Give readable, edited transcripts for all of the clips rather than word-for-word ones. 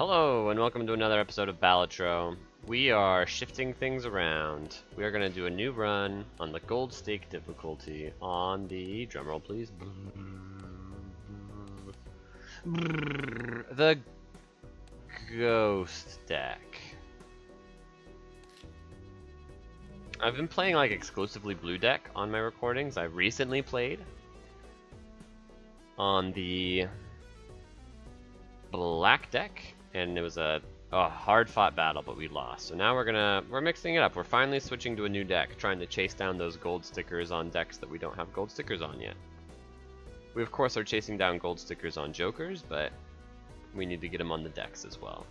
Hello, and welcome to another episode of Balatro. We are shifting things around. We are going to do a new run on the gold stake difficulty on the, drumroll please, the ghost deck. I've been playing like exclusively blue deck on my recordings. I recently played on the black deck, and it was a hard-fought battle, but we lost. So now we're mixing it up. We're finally switching to a new deck, trying to chase down those gold stickers on decks that we don't have gold stickers on yet. We of course are chasing down gold stickers on jokers, but we need to get them on the decks as well.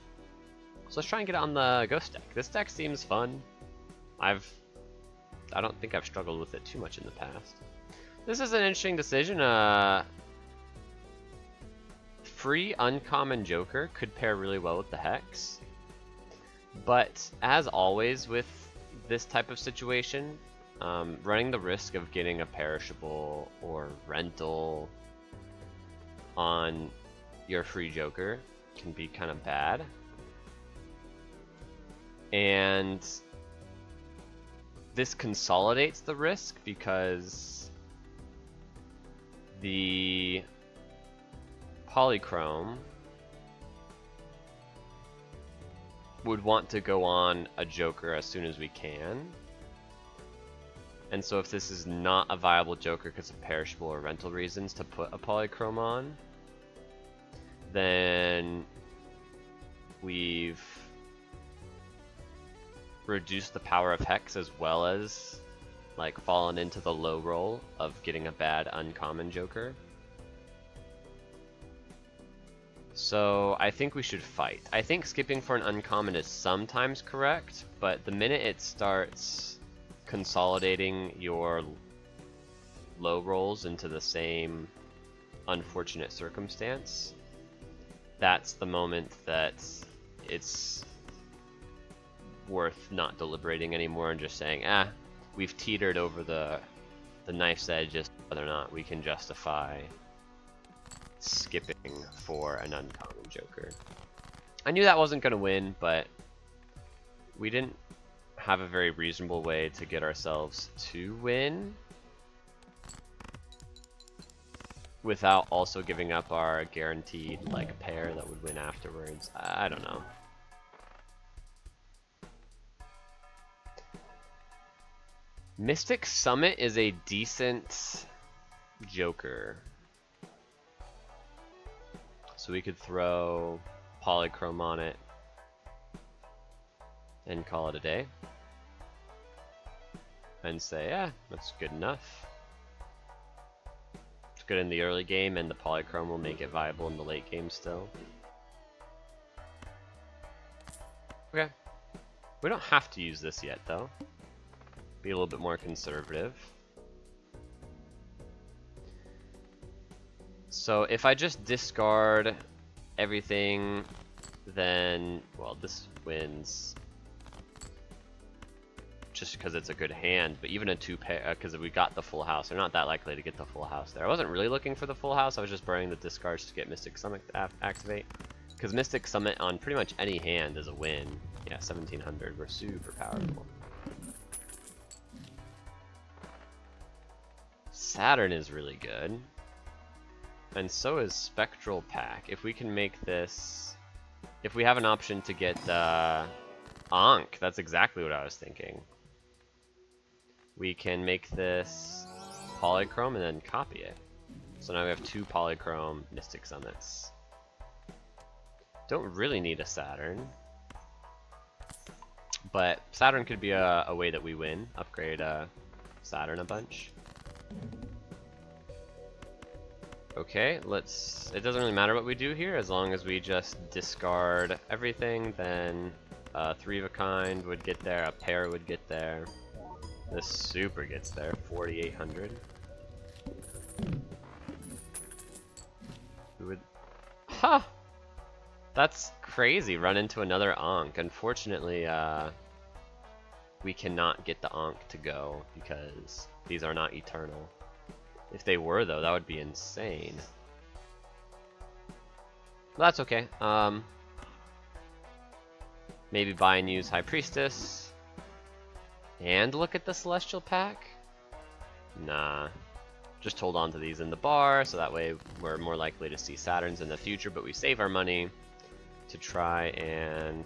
So let's try and get it on the ghost deck. This deck seems fun. I don't think I've struggled with it too much in the past. This is an interesting decision. Free uncommon joker could pair really well with the hex, but as always with this type of situation, running the risk of getting a perishable or rental on your free joker can be kind of bad. And this consolidates the risk because the Polychrome would want to go on a joker as soon as we can. And so if this is not a viable joker because of perishable or rental reasons to put a Polychrome on, then we've reduced the power of hex as well as like fallen into the low roll of getting a bad uncommon joker. So I think we should fight. I think skipping for an uncommon is sometimes correct, but the minute it starts consolidating your low rolls into the same unfortunate circumstance, that's the moment that it's worth not deliberating anymore and just saying, we've teetered over the knife's edge as to whether or not we can justify skipping for an uncommon joker. I knew that wasn't going to win, but we didn't have a very reasonable way to get ourselves to win without also giving up our guaranteed like pair that would win afterwards. I don't know. Mystic Summit is a decent joker. So we could throw Polychrome on it and call it a day. And say, yeah, that's good enough. It's good in the early game, and the Polychrome will make it viable in the late game still. Okay. We don't have to use this yet, though. Be a little bit more conservative. So if I just discard everything, then, well, this wins just because it's a good hand, but even a two pair, because we got the full house, they're not that likely to get the full house there. I wasn't really looking for the full house, I was just burning the discards to get Mystic Summit to activate, because Mystic Summit on pretty much any hand is a win. Yeah, 1700, we're super powerful. Saturn is really good. And so is Spectral Pack. If we can make this... If we have an option to get Ankh, that's exactly what I was thinking. We can make this Polychrome and then copy it. So now we have two Polychrome Mystic Summits. Don't really need a Saturn. But Saturn could be a way that we win. Upgrade Saturn a bunch. Okay, it doesn't really matter what we do here, as long as we just discard everything, then a 3 of a kind would get there, a pair would get there. This super gets there, 4800. We would... Huh! That's crazy, run into another Ankh. Unfortunately, we cannot get the Ankh to go, because these are not eternal. If they were, though, that would be insane. But that's okay. Maybe buy and use High Priestess. And look at the Celestial pack? Nah. Just hold on to these in the bar, so that way we're more likely to see Saturns in the future, but we save our money to try and...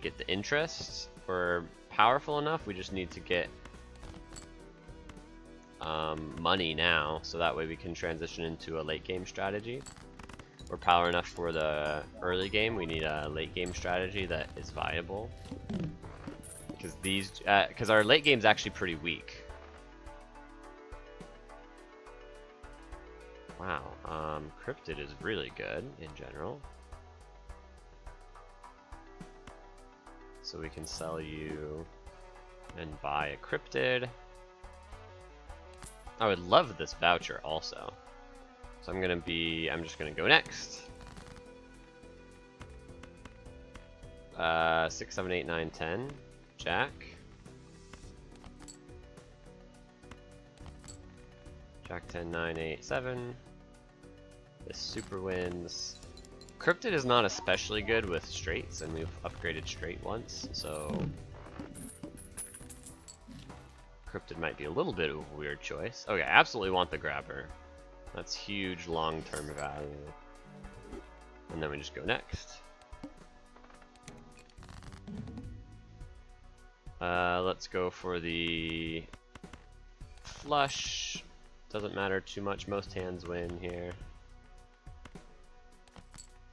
get the interest. We're powerful enough, we just need to get money now, so that way we can transition into a late game strategy. We're power enough for the early game, we need a late game strategy that is viable. Because our late game's actually pretty weak. Wow, Cryptid is really good in general. So we can sell you and buy a Cryptid. I would love this voucher also. So I'm just gonna go next. 6, 7, 8, 9, 10. Jack. Jack 10, 9, 8, 7. This super wins. Cryptid is not especially good with straights, and we've upgraded straight once, so Cryptid might be a little bit of a weird choice. Okay, I absolutely want the grabber. That's huge long-term value. And then we just go next. Let's go for the flush. Doesn't matter too much, most hands win here.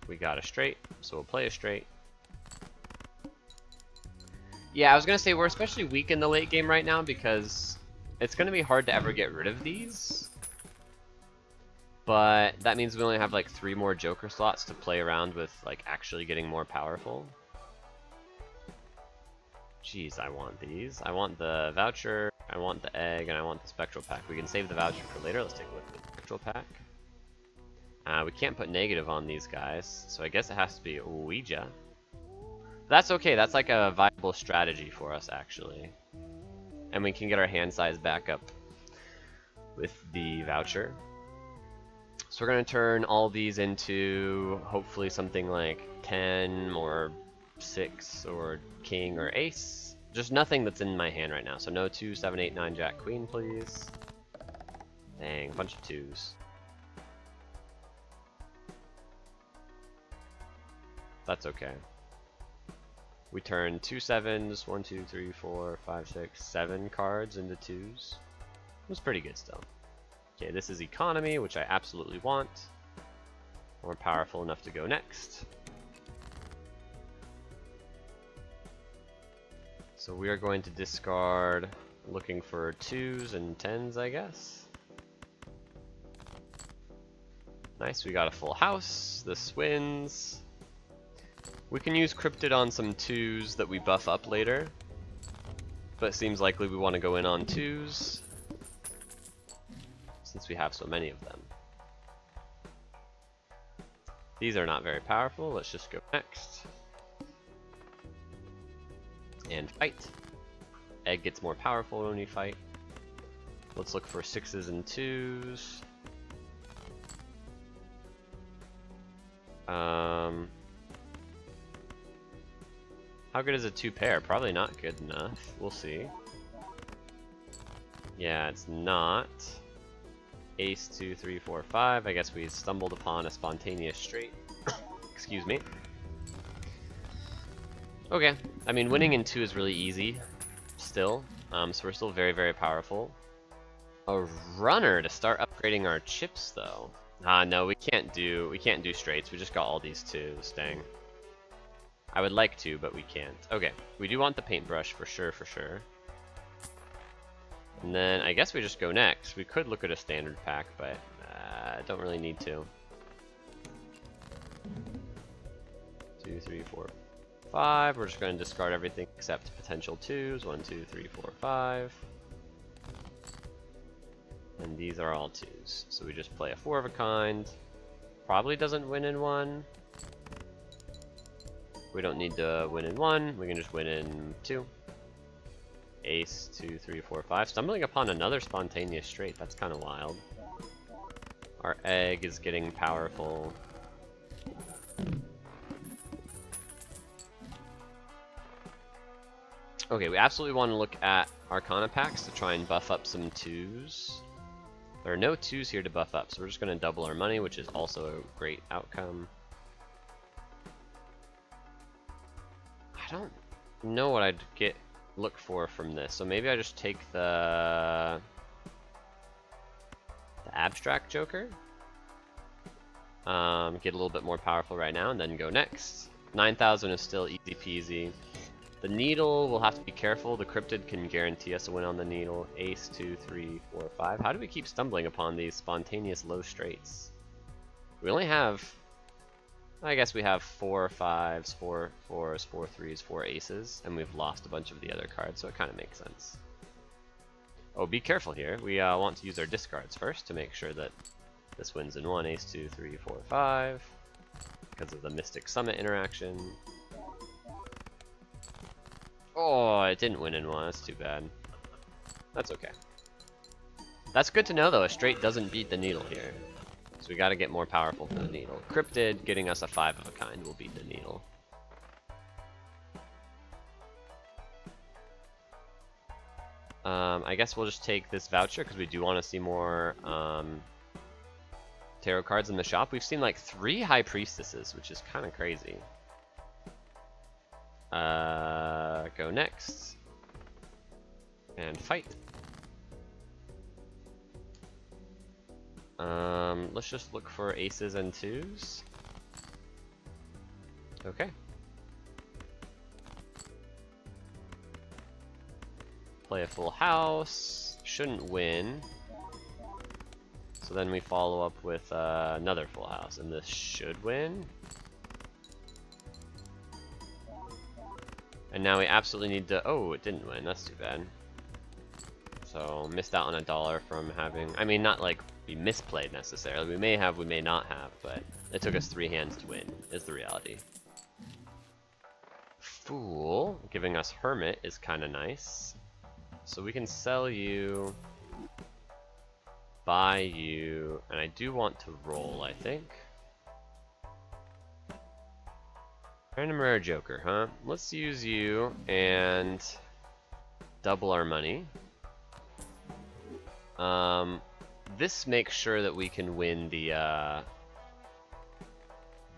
We got a straight, so we'll play a straight. Yeah, I was gonna say we're especially weak in the late game right now because it's gonna be hard to ever get rid of these. But that means we only have like 3 more Joker slots to play around with, like actually getting more powerful. Jeez, I want these. I want the voucher, I want the egg, and I want the spectral pack. We can save the voucher for later. Let's take a look at the spectral pack. We can't put negative on these guys, so I guess it has to be Ouija. That's okay, that's like a viable strategy for us actually. And we can get our hand size back up with the voucher. So we're going to turn all these into hopefully something like 10 or 6 or king or ace. Just nothing that's in my hand right now. So no 2, 7, 8, 9, jack, queen, please. Dang, a bunch of 2s. That's okay. We turn 2 7s, 1, 2, 3, 4, 5, 6, 7 cards into 2s. It was pretty good still. Okay, this is economy, which I absolutely want. We're powerful enough to go next. So we are going to discard, looking for 2s and 10s, I guess. Nice, we got a full house. This wins. We can use Cryptid on some 2s that we buff up later. But it seems likely we want to go in on 2s, since we have so many of them. These are not very powerful. Let's just go next. And fight. Egg gets more powerful when we fight. Let's look for 6s and 2s. How good is a 2 pair? Probably not good enough. We'll see. Yeah, it's not. Ace, 2, 3, 4, 5. I guess we stumbled upon a spontaneous straight. Excuse me. Okay. I mean, winning in 2 is really easy still. So we're still very, very powerful. A runner to start upgrading our chips though. No, we can't do straights. We just got all these 2s. Dang. I would like to, but we can't. Okay, we do want the paintbrush for sure, for sure. And then I guess we just go next. We could look at a standard pack, but don't really need to. 2, 3, 4, 5. We're just going to discard everything except potential 2s. 1, 2, 3, 4, 5. And these are all 2s. So we just play a 4 of a kind. Probably doesn't win in 1. We don't need to win in 1, we can just win in 2. Ace, 2, 3, 4, 5. Stumbling upon another spontaneous straight, that's kind of wild. Our egg is getting powerful. Okay, we absolutely want to look at Arcana packs to try and buff up some 2s. There are no 2s here to buff up, so we're just going to double our money, which is also a great outcome. I don't know what I'd look for from this, so maybe I just take the Abstract Joker. Get a little bit more powerful right now, and then go next. 9,000 is still easy peasy. The needle, we'll have to be careful. The cryptid can guarantee us a win on the needle. Ace, 2, 3, 4, 5. How do we keep stumbling upon these spontaneous low straights? We only have, I guess we have 4 5s, 4 4s, 4 3s, 4 aces, and we've lost a bunch of the other cards, so it kind of makes sense. Oh, be careful here. We want to use our discards first to make sure that this wins in 1. Ace, 2, 3, 4, 5. Because of the Mystic Summit interaction. Oh, it didn't win in 1. That's too bad. That's okay. That's good to know, though. A straight doesn't beat the needle here. So we gotta get more powerful for the needle. Cryptid getting us a 5 of a kind will beat the needle. I guess we'll just take this voucher because we do want to see more tarot cards in the shop. We've seen like 3 High Priestesses, which is kind of crazy. Go next. And fight. Let's just look for aces and 2s. Okay. Play a full house. Shouldn't win. So then we follow up with another full house, and this should win. And now we absolutely need to... Oh, it didn't win. That's too bad. So, missed out on $1 from having... I mean, not like we misplayed necessarily. We may have, we may not have, but it took us 3 hands to win, is the reality. Fool, giving us Hermit is kind of nice. So we can sell you, buy you, and I do want to roll, I think. Random rare joker, huh? Let's use you and double our money. This makes sure that we can win the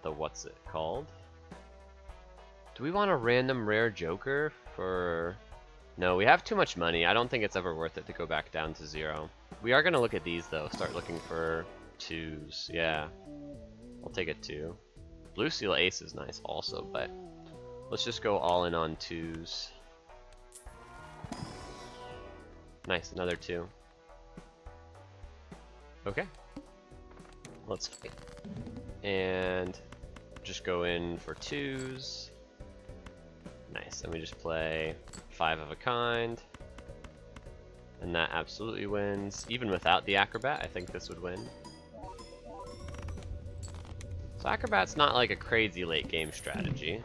what's it called? Do we want a random rare joker for... No, we have too much money. I don't think it's ever worth it to go back down to 0. We are going to look at these, though. Start looking for 2s. Yeah. I'll take a 2. Blue Seal Ace is nice also, but let's just go all in on 2s. Nice, another 2. Okay. Let's fight. And just go in for 2s. Nice, and we just play 5 of a kind. And that absolutely wins. Even without the Acrobat, I think this would win. So Acrobat's not like a crazy late game strategy.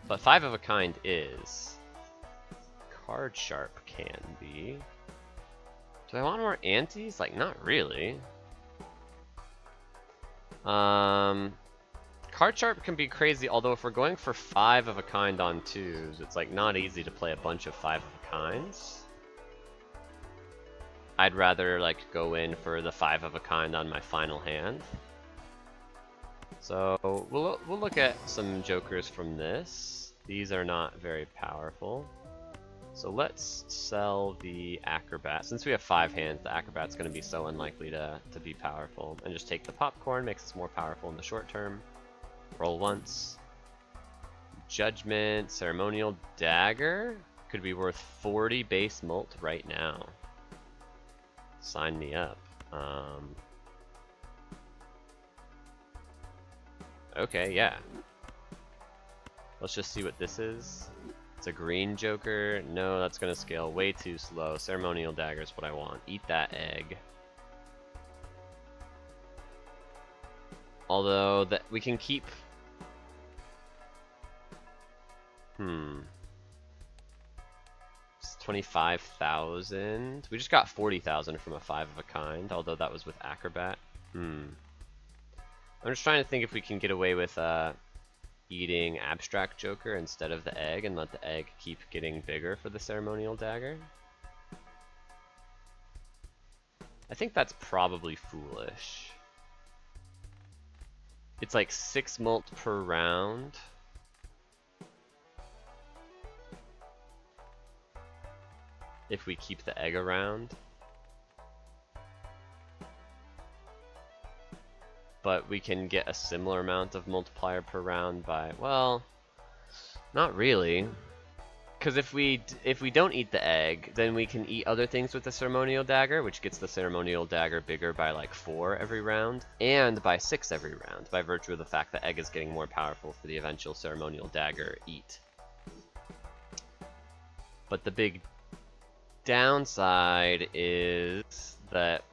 But 5 of a kind is. Card Sharp can be. Do I want more antes? Like, not really. Card Sharp can be crazy, although if we're going for 5 of a kind on 2s, it's like not easy to play a bunch of 5 of a kinds. I'd rather like go in for the 5 of a kind on my final hand. So we'll look at some jokers from this. These are not very powerful. So let's sell the Acrobat. Since we have 5 hands, the Acrobat's going to be so unlikely to be powerful. And just take the Popcorn, makes us more powerful in the short term. Roll once. Judgment, Ceremonial Dagger. Could be worth 40 base mult right now. Sign me up. Okay, yeah. Let's just see what this is. It's a green joker. No, that's gonna scale way too slow. Ceremonial Dagger is what I want. Eat that egg. Although that we can keep. It's 25,000. We just got 40,000 from a 5 of a kind. Although that was with Acrobat. I'm just trying to think if we can get away with eating Abstract Joker instead of the egg and let the egg keep getting bigger for the Ceremonial Dagger? I think that's probably foolish. It's like 6 molt per round. If we keep the egg around. But we can get a similar amount of multiplier per round by, well, not really. Because if we don't eat the egg, then we can eat other things with the Ceremonial Dagger, which gets the Ceremonial Dagger bigger by like 4 every round, and by 6 every round, by virtue of the fact that egg is getting more powerful for the eventual Ceremonial Dagger eat. But the big downside is that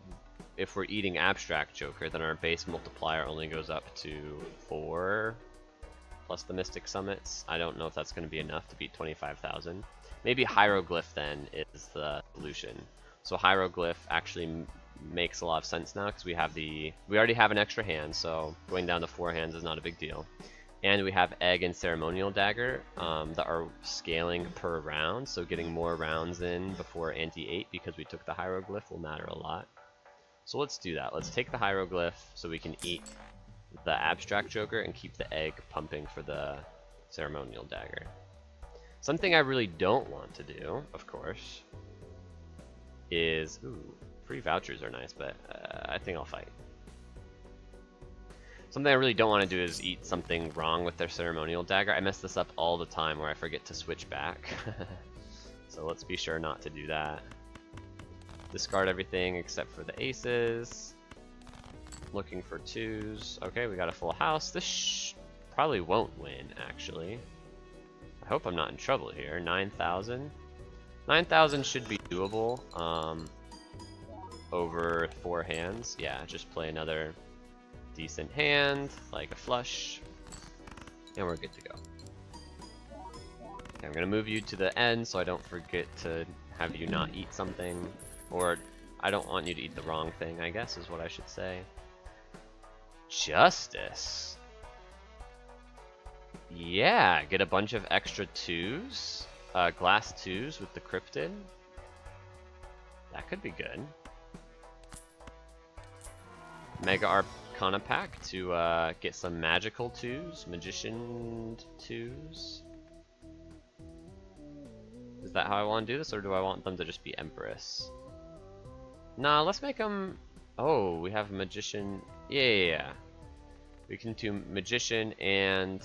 if we're eating Abstract Joker, then our base multiplier only goes up to 4 plus the Mystic Summits. I don't know if that's going to be enough to beat 25,000. Maybe Hieroglyph then is the solution. So Hieroglyph actually makes a lot of sense now because we already have an extra hand, so going down to 4 hands is not a big deal. And we have Egg and Ceremonial Dagger that are scaling per round, so getting more rounds in before Ante-8 because we took the Hieroglyph will matter a lot. So let's do that. Let's take the Hieroglyph so we can eat the Abstract Joker and keep the egg pumping for the Ceremonial Dagger. Something I really don't want to do, of course, is... Ooh, free vouchers are nice, but I think I'll fight. Something I really don't want to do is eat something wrong with their Ceremonial Dagger. I mess this up all the time where I forget to switch back. So let's be sure not to do that. Discard everything except for the aces. Looking for 2s. Okay, we got a full house. This probably won't win, actually. I hope I'm not in trouble here. 9,000. 9,000 should be doable over 4 hands. Yeah, just play another decent hand, like a flush, and we're good to go. Okay, I'm going to move you to the end so I don't forget to have you not eat something. Or, I don't want you to eat the wrong thing, I guess is what I should say. Justice. Yeah, get a bunch of extra 2s. Glass 2s with the Cryptid. That could be good. Mega Arcana pack to get some magical 2s. Magician 2s. Is that how I want to do this, or do I want them to just be Empress? Nah, let's make them... Oh, we have Magician... Yeah. We can do Magician and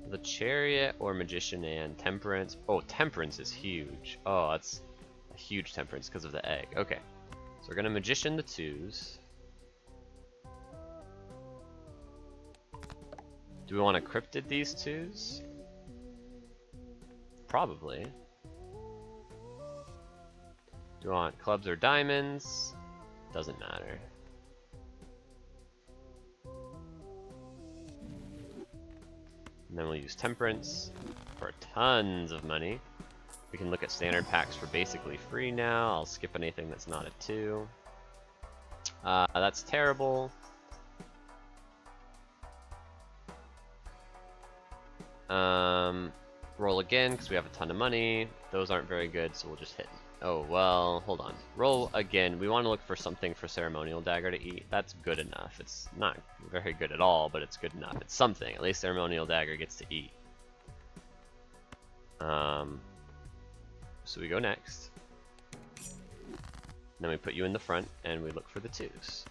the Chariot, or Magician and Temperance. Oh, Temperance is huge. Oh, that's a huge Temperance because of the egg. Okay, so we're gonna Magician the 2s. Do we want to Cryptid these 2s? Probably. Do we want clubs or diamonds? Doesn't matter. And then we'll use Temperance for tons of money. We can look at standard packs for basically free now. I'll skip anything that's not a 2. That's terrible. Roll again because we have a ton of money. Those aren't very good, so we'll just hit. Oh, well, hold on. Roll again. We want to look for something for Ceremonial Dagger to eat. That's good enough. It's not very good at all, but it's good enough. It's something. At least Ceremonial Dagger gets to eat. So we go next. Then we put you in the front, and we look for the 2s.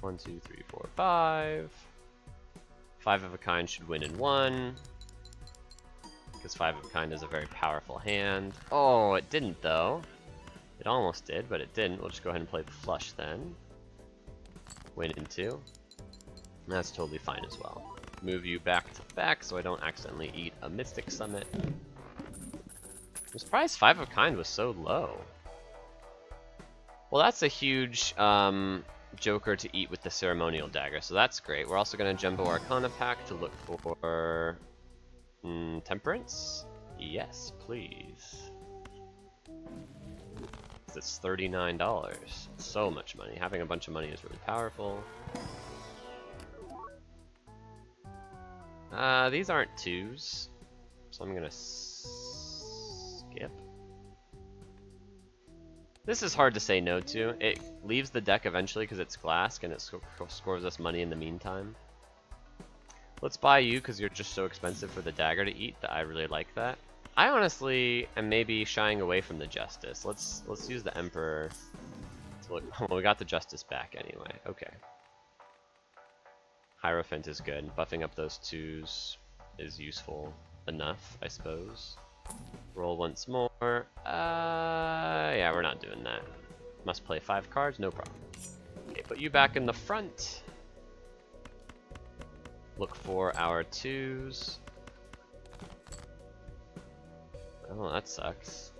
One, 2, 3, 4, 5. 5 of a kind should win in 1. Because 5 of a kind is a very powerful hand. Oh, it didn't though. It almost did, but it didn't. We'll just go ahead and play the flush then. Win in 2. And that's totally fine as well. Move you back to back so I don't accidentally eat a Mystic Summit. I'm surprised 5 of a kind was so low. Well, that's a huge Joker to eat with the Ceremonial Dagger, so that's great. We're also going to Jumbo Arcana pack to look for Temperance? Yes, please. because it's $39. So much money. Having a bunch of money is really powerful. These aren't 2s, so I'm gonna skip. This is hard to say no to. It leaves the deck eventually because it's glass and it scores us money in the meantime. Let's buy you because you're just so expensive for the dagger to eat that I really like that. I honestly am maybe shying away from the Justice. Let's use the Emperor. Well, we got the Justice back anyway. Okay. Hierophant is good. Buffing up those 2s is useful enough, I suppose. Roll once more. Yeah, we're not doing that. Must play 5 cards, no problem. Okay, put you back in the front. Look for our 2s. Oh, that sucks.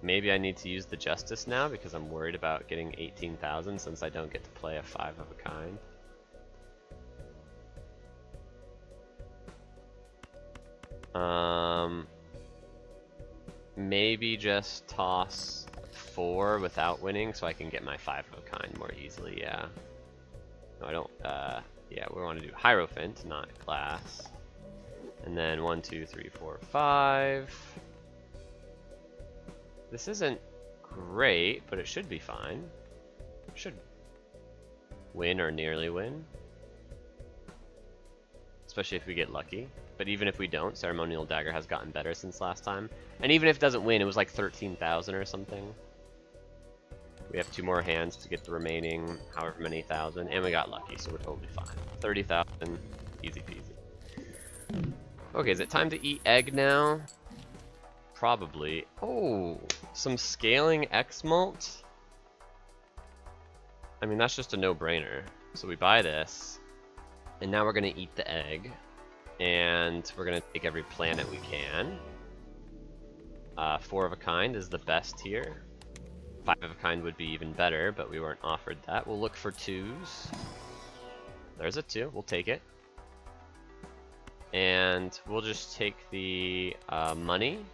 Maybe I need to use the Justice now because I'm worried about getting 18,000 since I don't get to play a 5 of a kind. Maybe just toss 4 without winning so I can get my 5 of a kind more easily, yeah. No, I don't, yeah, we want to do Hierophant, not glass. And then 1, 2, 3, 4, 5. This isn't great, but it should be fine. Should win or nearly win. Especially if we get lucky. But even if we don't, Ceremonial Dagger has gotten better since last time. And even if it doesn't win, it was like 13,000 or something. We have 2 more hands to get the remaining however many thousand, and we got lucky, so we're totally fine. 30,000, easy peasy. Okay, is it time to eat egg now? Probably. Oh, some scaling X-Molt? I mean, that's just a no-brainer. So we buy this, and now we're gonna eat the egg, and we're gonna take every planet we can. 4 of a kind is the best here. 5 of a kind would be even better, but we weren't offered that. We'll look for 2s. There's a 2, we'll take it. And we'll just take the money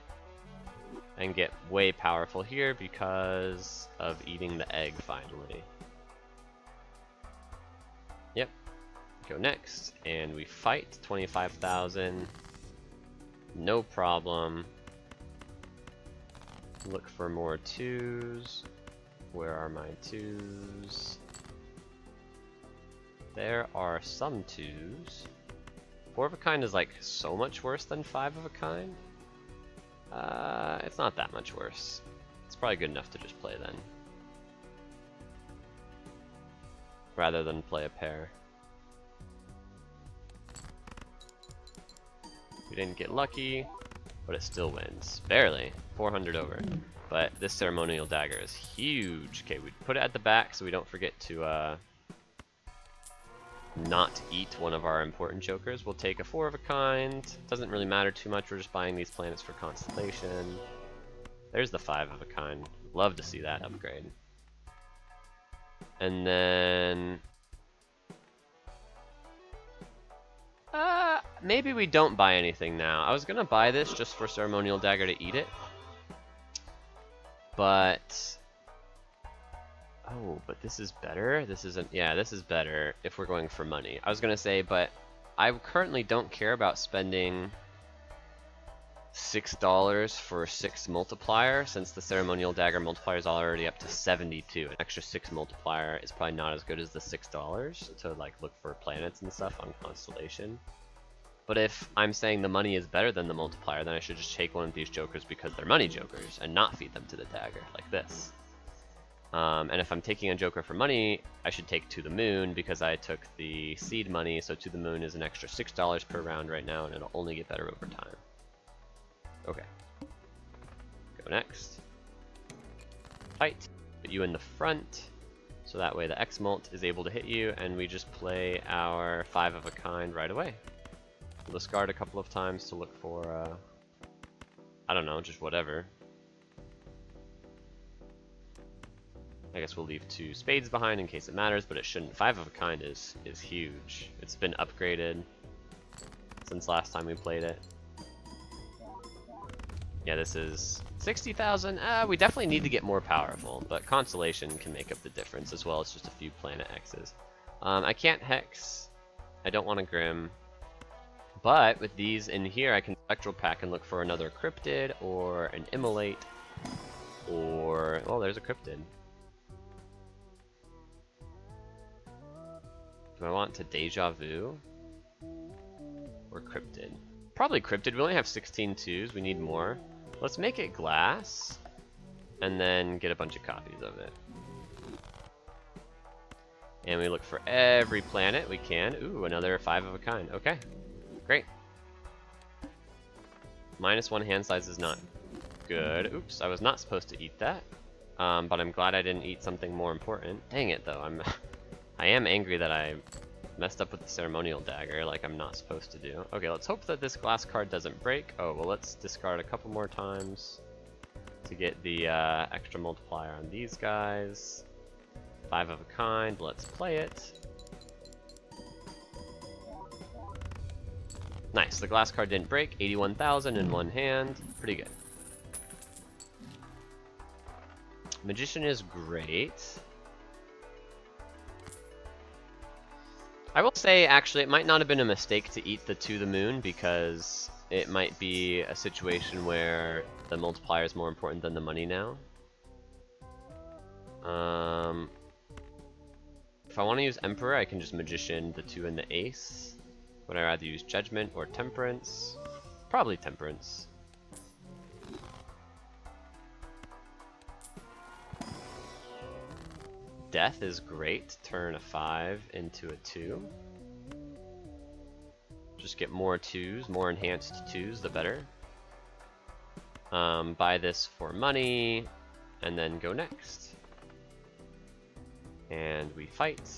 and get way powerful here because of eating the egg finally. Yep. Go next, and we fight 25,000. No problem. Look for more 2s. Where are my 2s? There are some 2s. 4 of a kind is like so much worse than 5 of a kind. It's not that much worse. It's probably good enough to just play then. Rather than play a pair. We didn't get lucky, but it still wins. Barely. 400 over. But this Ceremonial Dagger is huge. Okay, we put it at the back so we don't forget to not eat one of our important jokers. We'll take a 4 of a kind. Doesn't really matter too much. We're just buying these planets for Constellation. There's the 5 of a kind. Love to see that upgrade. And then maybe we don't buy anything now. I was gonna buy this just for Ceremonial Dagger to eat it. But oh, but this is better? This isn't, yeah, this is better if we're going for money. I was gonna say, but I currently don't care about spending $6 for 6 multiplier, since the Ceremonial Dagger multiplier is already up to 72. An extra 6 multiplier is probably not as good as the $6 to like look for planets and stuff on Constellation. But if I'm saying the money is better than the multiplier, then I should just take one of these jokers because they're money jokers and not feed them to the dagger, like this. And if I'm taking a joker for money, I should take To the Moon because I took the seed money, so To the Moon is an extra $6 per round right now, and it'll only get better over time. Okay. Go next. Fight. Put you in the front, so that way the X-Molt is able to hit you, and we just play our 5 of a kind right away. We'll discard a couple of times to look for, I don't know, just whatever. I guess we'll leave 2 spades behind in case it matters, but it shouldn't. 5 of a kind is huge. It's been upgraded since last time we played it. Yeah, this is 60,000, we definitely need to get more powerful, but Constellation can make up the difference as well as just a few planet X's. I can't Hex. I don't want a Grim. But with these in here, I can Spectral Pack and look for another Cryptid or an Immolate or... oh, there's a Cryptid. Do I want to Deja Vu or Cryptid? Probably Cryptid. We only have 16 twos. We need more. Let's make it glass and then get a bunch of copies of it. And we look for every planet we can. Ooh, another 5 of a kind. Okay, great. -1 hand size is not good. Oops, I was not supposed to eat that. But I'm glad I didn't eat something more important. Dang it, though. I am angry that I messed up with the ceremonial dagger like I'm not supposed to do. Okay, let's hope that this glass card doesn't break. Oh, well, let's discard a couple more times to get the extra multiplier on these guys. 5 of a kind, let's play it. Nice, the glass card didn't break. 81,000 in one hand. Pretty good. Magician is great. I will say, actually, it might not have been a mistake to eat the To the Moon, because it might be a situation where the multiplier is more important than the money now. If I want to use Emperor, I can just Magician the 2 and the Ace. Would I rather use Judgment or Temperance? Probably Temperance. Death is great. Turn a 5 into a 2. Just get more 2s, more enhanced 2s, the better. Buy this for money, and then go next. And we fight.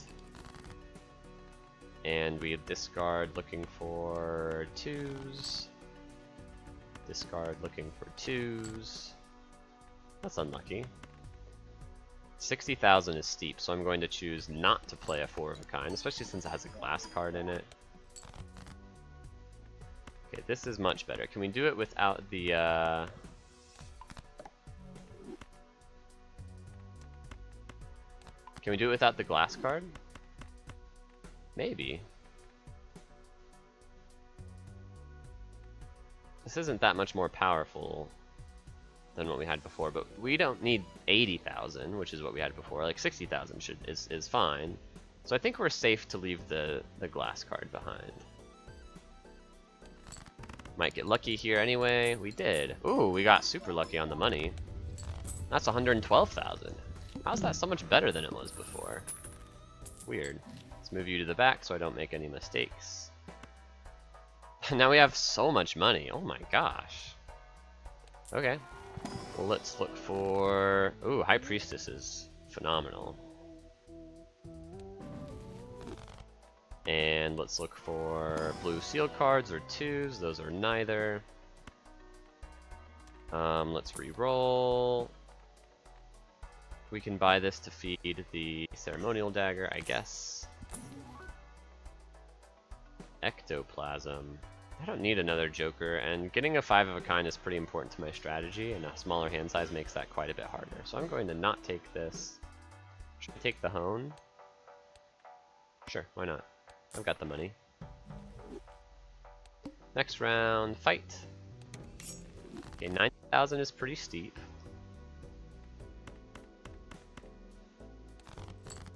And we discard looking for 2s. Discard looking for 2s. That's unlucky. 60,000 is steep, so I'm going to choose not to play a 4 of a kind, especially since it has a glass card in it. Okay, this is much better. Can we do it without the, Can we do it without the glass card? Maybe. This isn't that much more powerful than what we had before, but we don't need 80,000, which is what we had before. Like 60,000 is fine. So I think we're safe to leave the glass card behind. Might get lucky here anyway. We did. Ooh, we got super lucky on the money. That's 112,000. How's that so much better than it was before? Weird. Let's move you to the back so I don't make any mistakes. Now we have so much money. Oh my gosh. Okay. Well, let's look for... ooh, High Priestess is phenomenal. And let's look for blue seal cards or 2s. Those are neither. Let's re-roll. We can buy this to feed the ceremonial dagger, I guess. Ectoplasm. I don't need another Joker, and getting a 5 of a kind is pretty important to my strategy, and a smaller hand size makes that quite a bit harder. So I'm going to not take this. Should I take the Hone? Sure, why not? I've got the money. Next round, fight. Okay, 90,000 is pretty steep.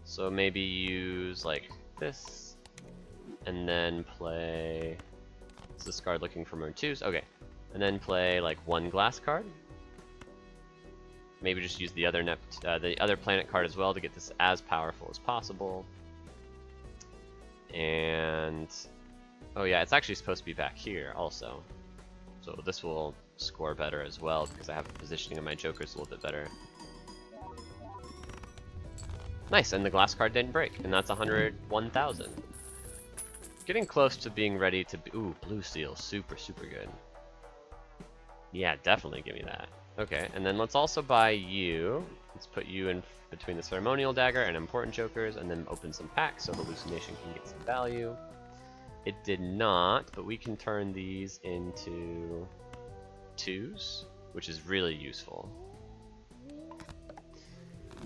So maybe use like this, and then play... let's discard looking for more 2s. Okay, and then play like 1 glass card. Maybe just use the other planet card as well to get this as powerful as possible. And oh yeah, it's actually supposed to be back here also. So this will score better as well because I have the positioning of my jokers a little bit better. Nice, and the glass card didn't break, and that's 101,000. Getting close to being ready to be... ooh, blue seal, super, super good. Yeah, definitely give me that. Okay, and then let's also buy you. Let's put you in between the ceremonial dagger and important jokers, and then open some packs so the hallucination can get some value. It did not, but we can turn these into 2s. which is really useful.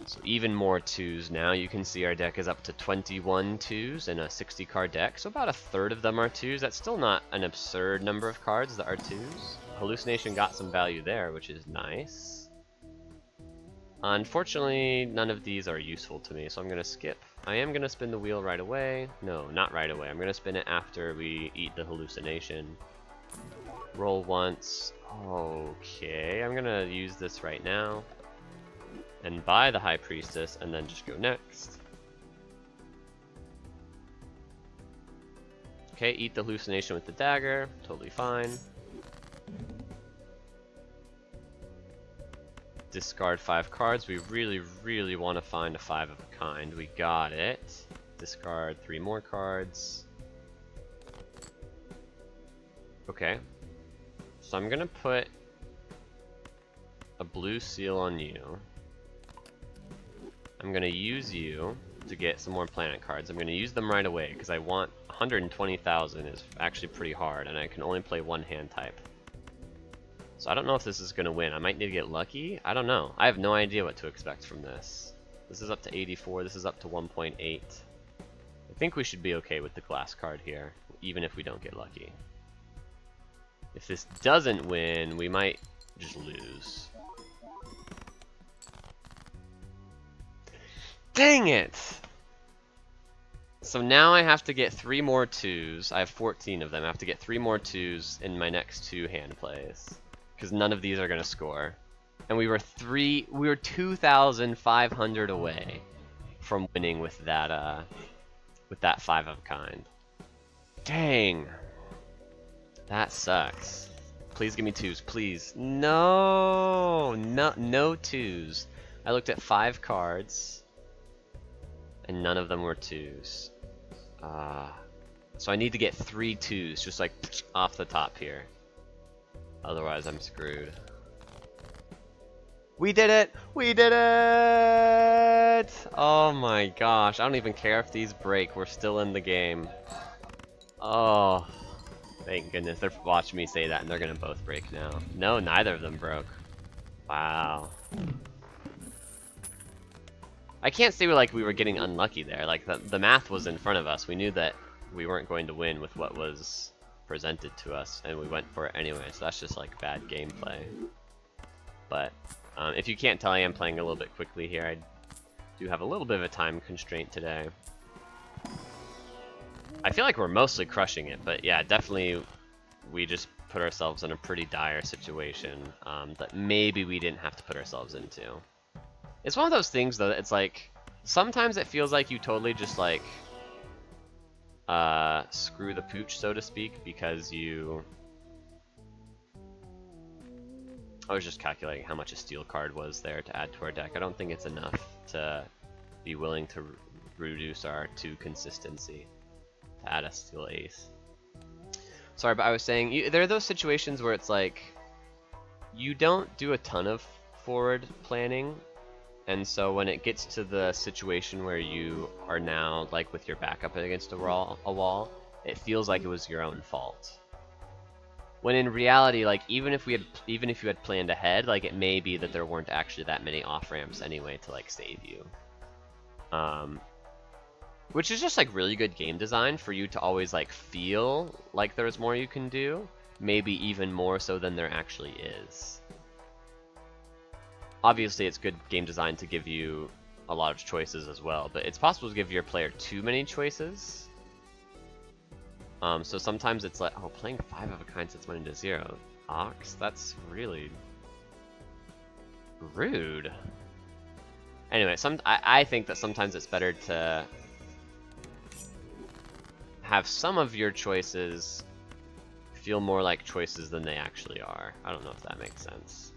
So even more 2s now. You can see our deck is up to 21 2s in a 60 card deck, so about a third of them are 2s. That's still not an absurd number of cards that are 2s. Hallucination got some value there, which is nice. Unfortunately, none of these are useful to me, so I'm going to skip. I am going to spin the wheel right away. No, not right away. I'm going to spin it after we eat the hallucination. Roll once. Okay, I'm going to use this right now. And buy the High Priestess, and then just go next. Okay, eat the hallucination with the dagger. Totally fine. Discard 5 cards. We really, really want to find a 5 of a kind. We got it. Discard 3 more cards. Okay. So I'm gonna put a blue seal on you. I'm gonna use you to get some more planet cards. I'm gonna use them right away because I want 120,000 is actually pretty hard, and I can only play one hand type. So I don't know if this is gonna win. I might need to get lucky. I don't know. I have no idea what to expect from this. This is up to 84. This is up to 1.8. I think we should be okay with the glass card here, even if we don't get lucky. If this doesn't win, we might just lose. Dang it! So now I have to get 3 more 2s. I have 14 of them. I have to get 3 more 2s in my next 2 hand plays, because none of these are going to score. And we were 2,500 away from winning with that 5 of a kind. Dang. That sucks. Please give me 2s, please. No, no 2s. I looked at 5 cards, and none of them were 2s. So I need to get 3 2s, just like off the top here. Otherwise, I'm screwed. We did it! We did it! Oh my gosh, I don't even care if these break. We're still in the game. Oh, thank goodness. They're watching me say that, and they're gonna both break now. No, neither of them broke. Wow. I can't say we were getting unlucky there. Like, the math was in front of us. We knew that we weren't going to win with what was presented to us, and we went for it anyway, so that's just like bad gameplay. But if you can't tell, I am playing a little bit quickly here. I do have a little bit of a time constraint today. I feel like we're mostly crushing it, but yeah, definitely we just put ourselves in a pretty dire situation that maybe we didn't have to put ourselves into. It's one of those things, though, that it's like, sometimes it feels like you totally just, like, screw the pooch, so to speak, because you... I was just calculating how much a steel card was there to add to our deck. I don't think it's enough to be willing to reduce our 2 consistency to add a steel ace. Sorry, but I was saying, there are those situations where it's like, you don't do a ton of forward planning, and so when it gets to the situation where you are now, like, with your back up against a wall, it feels like it was your own fault. When in reality, like, even if you had planned ahead, like, it may be that there weren't actually that many off ramps anyway to, like, save you. Which is just, like, really good game design for you to always, like, feel like there's more you can do, maybe even more so than there actually is. Obviously, it's good game design to give you a lot of choices as well, but it's possible to give your player too many choices. So sometimes it's like, oh, playing 5 of a kind sets money to 0. Ox? That's really rude. Anyway, I think that sometimes it's better to have some of your choices feel more like choices than they actually are. I don't know if that makes sense.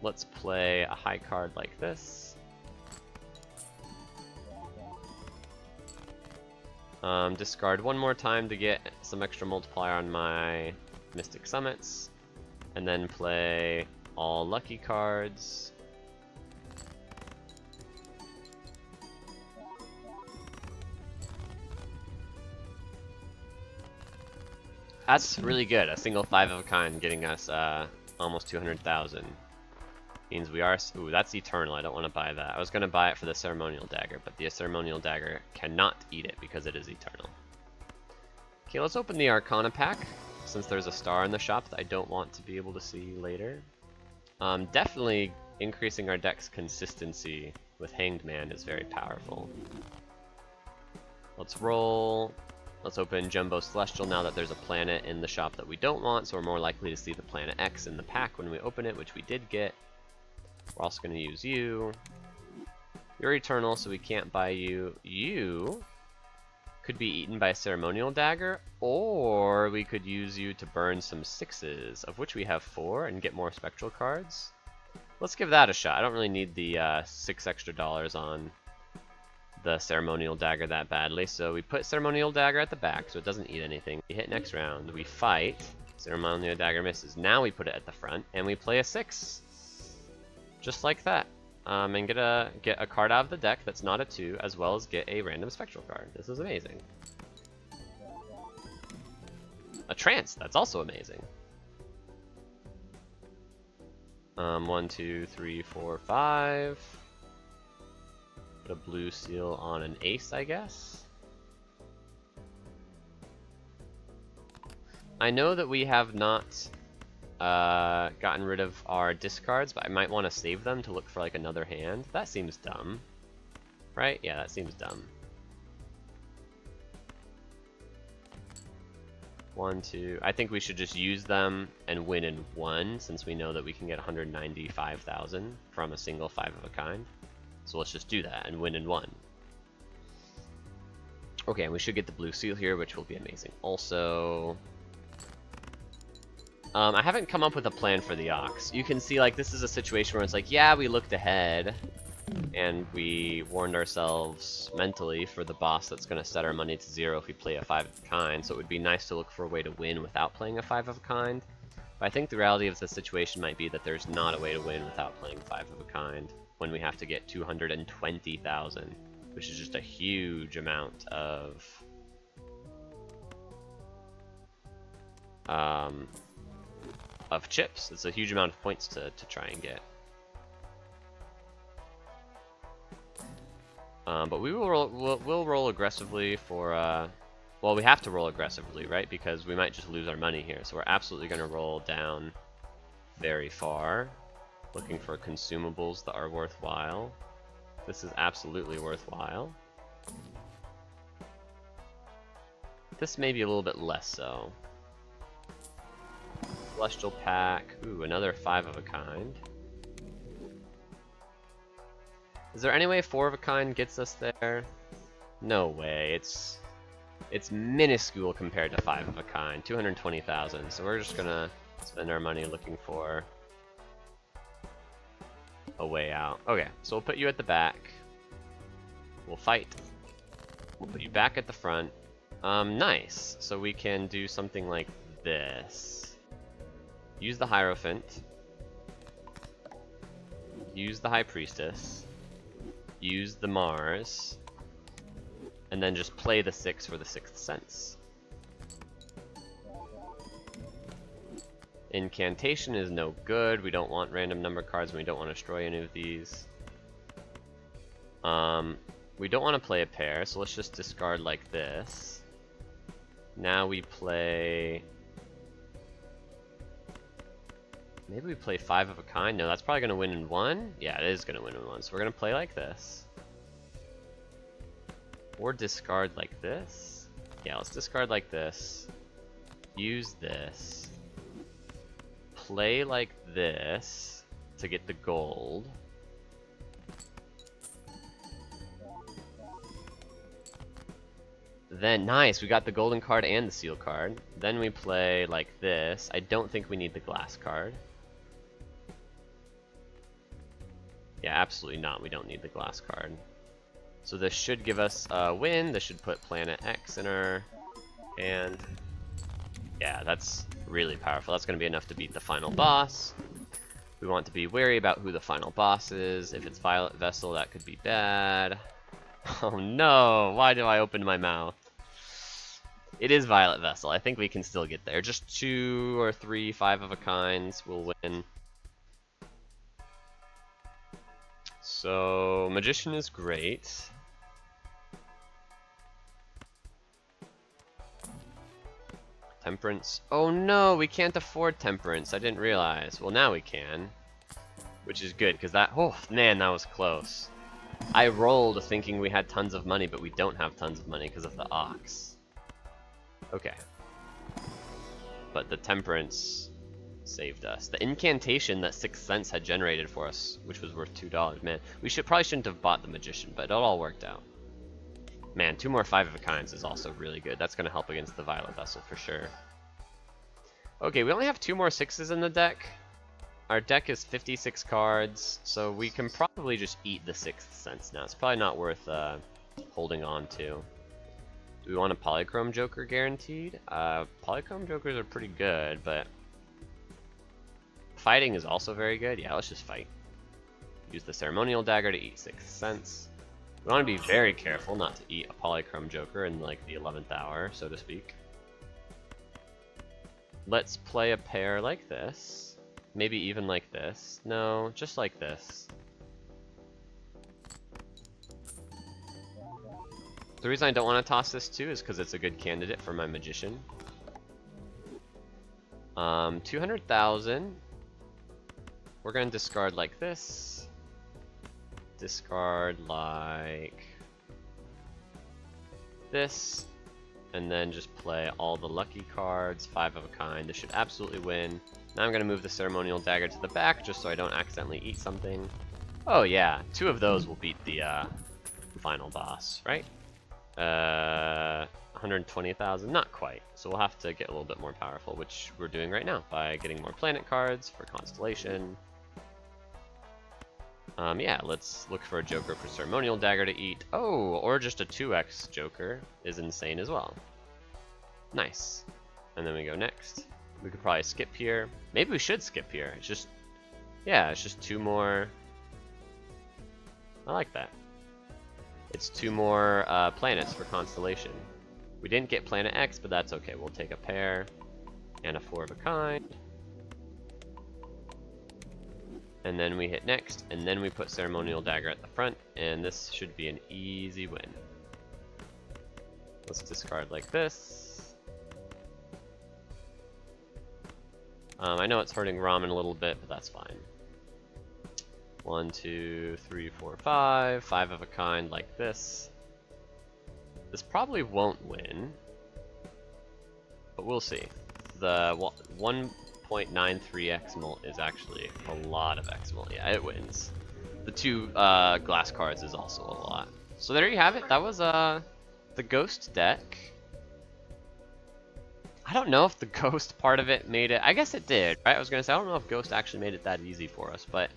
Let's play a high card like this. Discard 1 more time to get some extra multiplier on my Mystic Summits, and then play all lucky cards. That's really good. A single 5 of a kind getting us almost 200,000. Means we are... Ooh, that's eternal. I don't want to buy that. I was going to buy it for the ceremonial dagger, but the ceremonial dagger cannot eat it because it is eternal. Okay, let's open the Arcana pack, since there's a star in the shop that I don't want to be able to see later. Definitely increasing our deck's consistency with Hanged Man is very powerful. Let's roll. Let's open Jumbo Celestial now that there's a planet in the shop that we don't want, so we're more likely to see the planet X in the pack when we open it, which we did get. We're also going to use you. You're eternal, so we can't buy you. You could be eaten by a ceremonial dagger, or we could use you to burn some 6s, of which we have 4, and get more spectral cards. Let's give that a shot. I don't really need the $6 extra on the ceremonial dagger that badly, so we put ceremonial dagger at the back so it doesn't eat anything. We hit next round, we fight, ceremonial dagger misses. Now we put it at the front and we play a 6, just like that, and get a card out of the deck that's not a 2, as well as get a random spectral card. This is amazing. A trance, that's also amazing. 1, 2, 3, 4, 5. Put a blue seal on an ace, I guess. I know that we have not gotten rid of our discards, but I might want to save them to look for like another hand. That seems dumb, right? Yeah, that seems dumb. 1, 2. I think we should just use them and win in 1, since we know that we can get 195,000 from a single 5 of a kind. So let's just do that and win in 1. Okay, and we should get the blue seal here, which will be amazing. Also, I haven't come up with a plan for the Ox. You can see, like, this is a situation where it's like, yeah, we looked ahead, and we warned ourselves mentally for the boss that's going to set our money to 0 if we play a 5 of a kind, so it would be nice to look for a way to win without playing a 5 of a kind. But I think the reality of the situation might be that there's not a way to win without playing 5 of a kind, when we have to get 220,000, which is just a huge amount of chips. It's a huge amount of points to try and get. But we will we'll roll aggressively for well, we have to roll aggressively, right? Because we might just lose our money here. So we're absolutely going to roll down very far, looking for consumables that are worthwhile. This is absolutely worthwhile. This may be a little bit less so. Celestial pack. Ooh, another 5 of a kind. Is there any way 4 of a kind gets us there? No way. It's minuscule compared to 5 of a kind. 220,000. So we're just gonna spend our money looking for a way out. Okay, so we'll put you at the back. We'll fight. We'll put you back at the front. Nice. So we can do something like this. Use the Hierophant. Use the High Priestess. Use the Mars. And then just play the 6 for the 6th sense. Incantation is no good. We don't want random number cards and we don't want to destroy any of these. We don't want to play a pair, so let's just discard like this. Now we play... Maybe we play 5 of a kind. No, that's probably going to win in 1. Yeah, it is going to win in 1. So we're going to play like this. Or discard like this. Yeah, let's discard like this. Use this. Play like this to get the gold. Then, nice, we got the golden card and the seal card. Then we play like this. I don't think we need the glass card. Yeah, absolutely not. We don't need the glass card. So this should give us a win. This should put Planet X in our hand. Yeah, that's really powerful. That's going to be enough to beat the final boss. We want to be wary about who the final boss is. If it's Violet Vessel, that could be bad. Oh no, why do I open my mouth? It is Violet Vessel. I think we can still get there. Just 2 or 3 5-of-a-kinds will win. So, Magician is great. Temperance. Oh no, we can't afford Temperance. I didn't realize. Well, now we can. Which is good, because that... Oh, man, that was close. I rolled thinking we had tons of money, but we don't have tons of money because of the Ox. Okay. But the Temperance saved us. The incantation that Sixth Sense had generated for us, which was worth $2, man. We probably shouldn't have bought the Magician, but it all worked out. Man, 2 more 5-of-a-kinds is also really good. That's going to help against the Violet Vessel for sure. Okay, we only have 2 more 6s in the deck. Our deck is 56 cards, so we can probably just eat the Sixth Sense now. It's probably not worth holding on to. Do we want a Polychrome Joker guaranteed? Polychrome Jokers are pretty good, but fighting is also very good. Yeah, let's just fight. Use the Ceremonial Dagger to eat Sixth Sense. We want to be very careful not to eat a Polychrome Joker in like the 11th hour, so to speak. Let's play a pair like this. Maybe even like this. No, just like this. The reason I don't want to toss this too is because it's a good candidate for my Magician. 200,000. We're going to discard like this. Discard like this. And then just play all the lucky cards, 5-of-a-kind. This should absolutely win. Now I'm going to move the Ceremonial Dagger to the back just so I don't accidentally eat something. Oh yeah, 2 of those will beat the final boss, right? 120,000, not quite. So we'll have to get a little bit more powerful, which we're doing right now by getting more planet cards for Constellation. Yeah, let's look for a Joker for Ceremonial Dagger to eat. Oh, or just a 2x Joker is insane as well. Nice. And then we go next. We could probably skip here. Maybe we should skip here. It's just, yeah, it's just 2 more. I like that. It's 2 more planets for Constellation. We didn't get Planet X, but that's okay. We'll take a pair and a 4-of-a-kind. And then we hit next, and then we put Ceremonial Dagger at the front, and this should be an easy win. Let's discard like this. I know it's hurting Ramen a little bit, but that's fine. 1, 2, 3, 4, 5. 5-of-a-kind like this. This probably won't win, but we'll see. The 1.93 X-Molt is actually a lot of X-Molt. Yeah, it wins. The 2 glass cards is also a lot. So there you have it. That was the Ghost deck. I don't know if the Ghost part of it made it. I guess it did, right? I was gonna say I don't know if Ghost actually made it that easy for us, but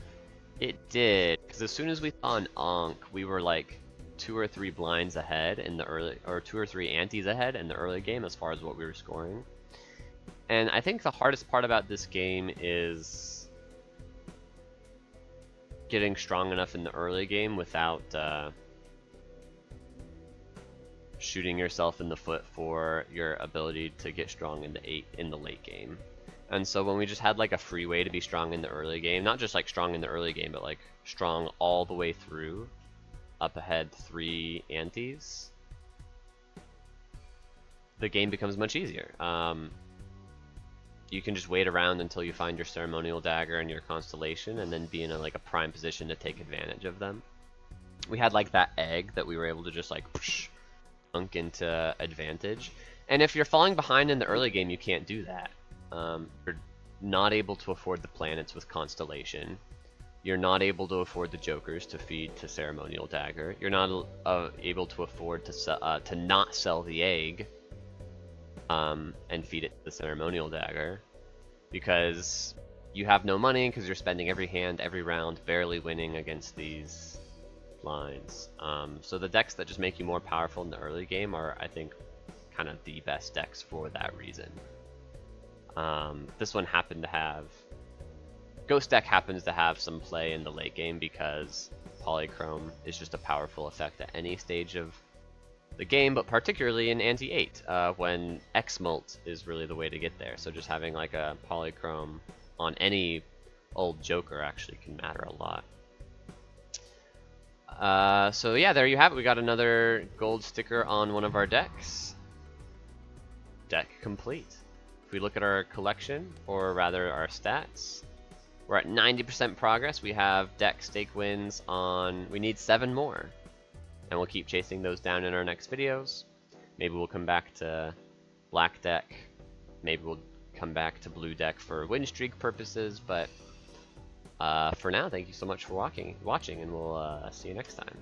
it did. Because as soon as we saw an Ankh, we were like 2 or 3 blinds ahead in the early, or 2 or 3 antes ahead in the early game as far as what we were scoring. And I think the hardest part about this game is getting strong enough in the early game without shooting yourself in the foot for your ability to get strong in the late game. And so when we just had like a free way to be strong in the early game, not just like strong in the early game, but like strong all the way through, up ahead 3 antes, the game becomes much easier. You can just wait around until you find your Ceremonial Dagger and your Constellation, and then be in a prime position to take advantage of them. We had like that egg that we were able to just like dunk into advantage. And if you're falling behind in the early game, you can't do that. You're not able to afford the planets with Constellation. You're not able to afford the Jokers to feed to Ceremonial Dagger. You're not able to afford to not sell the egg and feed it to the Ceremonial Dagger, because you have no money because you're spending every hand, every round, barely winning against these lines. So the decks that just make you more powerful in the early game are, I think, kind of the best decks for that reason. This one happened to have... Ghost deck happens to have some play in the late game because Polychrome is just a powerful effect at any stage of the game, but particularly in anti-8, when X-Molt is really the way to get there. So just having like a Polychrome on any old Joker actually can matter a lot. So yeah, there you have it. We got another gold sticker on one of our decks. Deck complete. If we look at our collection, or rather our stats, we're at 90% progress. We have deck stake wins on, we need 7 more. And we'll keep chasing those down in our next videos. Maybe we'll come back to black deck. Maybe we'll come back to blue deck for win streak purposes, but for now, thank you so much for watching, and we'll see you next time.